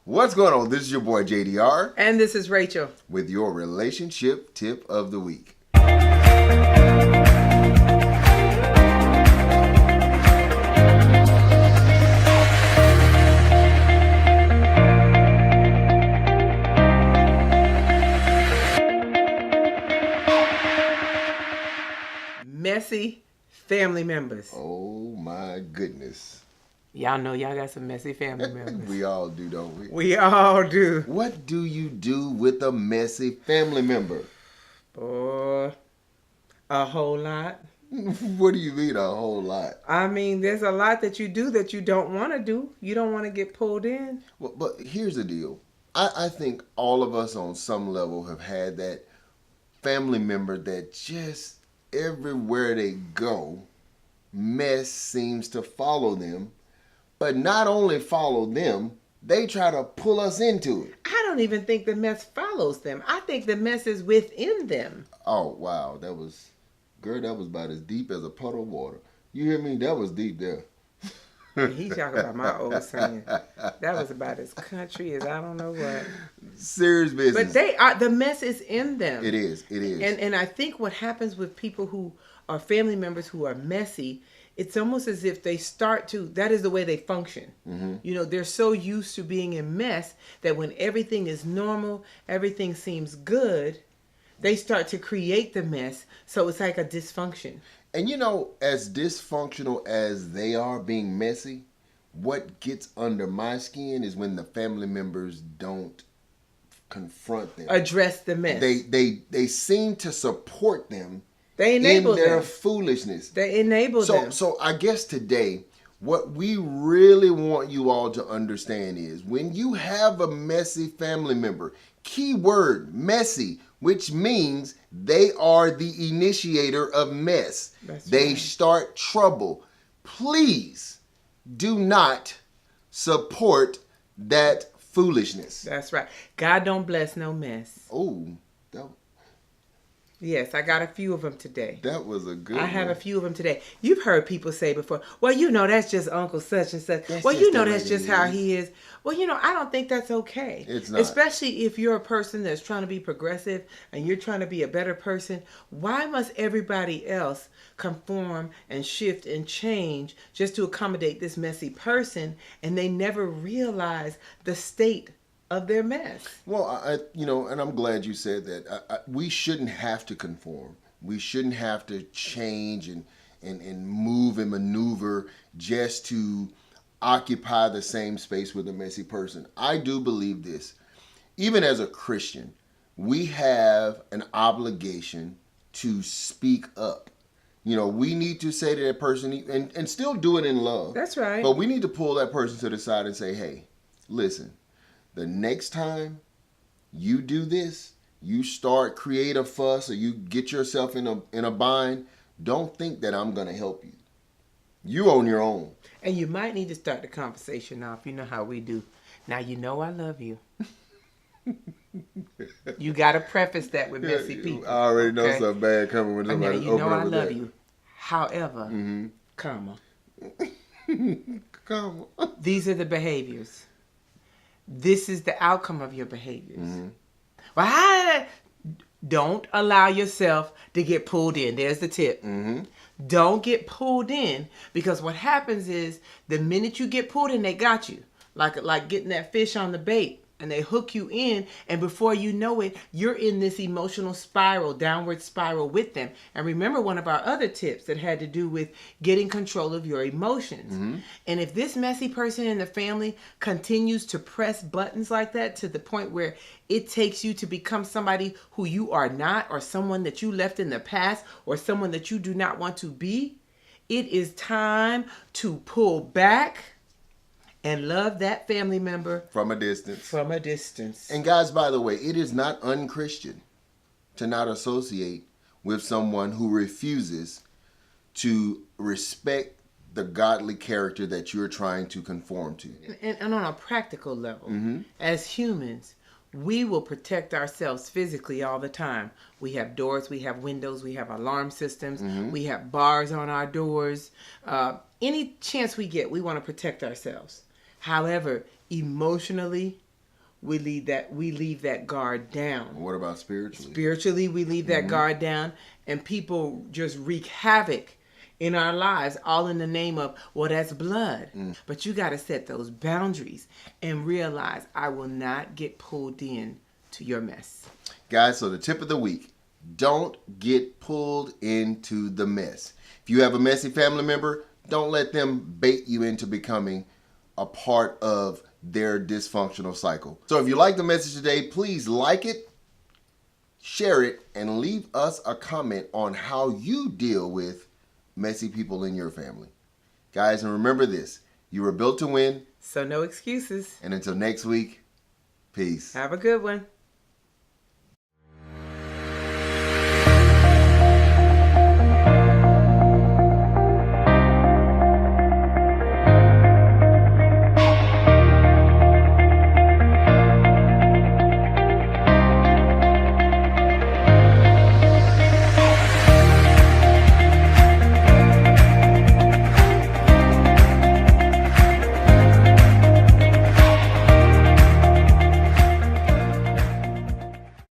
What's going on? This is your boy JDR. And this is Rachel. With your relationship tip of the week. Messy family members. Oh my goodness. Y'all know y'all got some messy family members. We all do, don't we? We all do. What do you do with a messy family member? Boy, a whole lot. What do you mean a whole lot? I mean, there's a lot that you do that you don't want to do. You don't want to get pulled in. Well, but here's the deal. I think all of us on some level have had that family member that just everywhere they go, mess seems to follow them. But not only follow them, they try to pull us into it. I don't even think the mess follows them. I think the mess is within them. Oh, wow. That was about as deep as a puddle of water. You hear me? That was deep there. He's talking about my old saying. That was about as country as I don't know what. Serious business. But the mess is in them. It is. And I think what happens with people who are family members who are messy, it's almost as if they start to, that is the way they function. Mm-hmm. You know, they're so used to being in mess that when everything is normal, everything seems good, they start to create the mess. So it's like a dysfunction. And you know, as dysfunctional as they are being messy, what gets under my skin is when the family members don't confront them. Address the mess. They seem to support them. They enable in their them. foolishness. They enable them. So I guess today, what we really want you all to understand is when you have a messy family member, key word, messy, which means they are the initiator of mess. They start trouble. Please do not support that foolishness. That's right. God don't bless no mess. Oh, yes, I got a few of them today. That was a good I have a few of them today. You've heard people say before, well, you know, that's just Uncle such and such. Well, you know, that's just how he is. Well, you know, I don't think that's okay. It's not. Especially if you're a person that's trying to be progressive and you're trying to be a better person. Why must everybody else conform and shift and change just to accommodate this messy person, and they never realize the state of their mess? Well, and I'm glad you said that. We shouldn't have to conform. We shouldn't have to change and move and maneuver just to occupy the same space with a messy person. I do believe this. Even as a Christian, we have an obligation to speak up. You know, we need to say to that person, and still do it in love. That's right. But we need to pull that person to the side and say, hey, listen, the next time you do this, you create a fuss, or you get yourself in a bind, don't think that I'm going to help you. You on your own. And you might need to start the conversation off. You know how we do. Now, you know I love you. You got to preface that with messy people. I already know something bad coming when somebody you know I love you. However, comma. Comma. These are the behaviors. This is the outcome of your behaviors. Mm-hmm. Well, don't allow yourself to get pulled in. There's the tip. Mm-hmm. Don't get pulled in, because what happens is the minute you get pulled in, they got you. Like getting that fish on the bait, and they hook you in, and before you know it, you're in this emotional spiral, downward spiral with them. And remember one of our other tips that had to do with getting control of your emotions. Mm-hmm. And if this messy person in the family continues to press buttons like that to the point where it takes you to become somebody who you are not, or someone that you left in the past, or someone that you do not want to be, it is time to pull back and love that family member from a distance. From a distance. And guys, by the way, it is not unchristian to not associate with someone who refuses to respect the godly character that you're trying to conform to. And on a practical level, as humans, we will protect ourselves physically all the time. We have doors, we have windows, we have alarm systems, we have bars on our doors. Any chance we get, we want to protect ourselves. However, emotionally, we leave that guard down. What about spiritually? Spiritually, we leave that guard down, and people just wreak havoc in our lives, all in the name of, well, that's blood. But you got to set those boundaries and realize, I will not get pulled in to your mess. Guys, so the tip of the week, don't get pulled into the mess. If you have a messy family member, don't let them bait you into becoming a part of their dysfunctional cycle. So if you like the message today, please like it, share it, and leave us a comment on how you deal with messy people in your family. Guys, and remember this, you were built to win. So no excuses. And until next week, peace. Have a good one.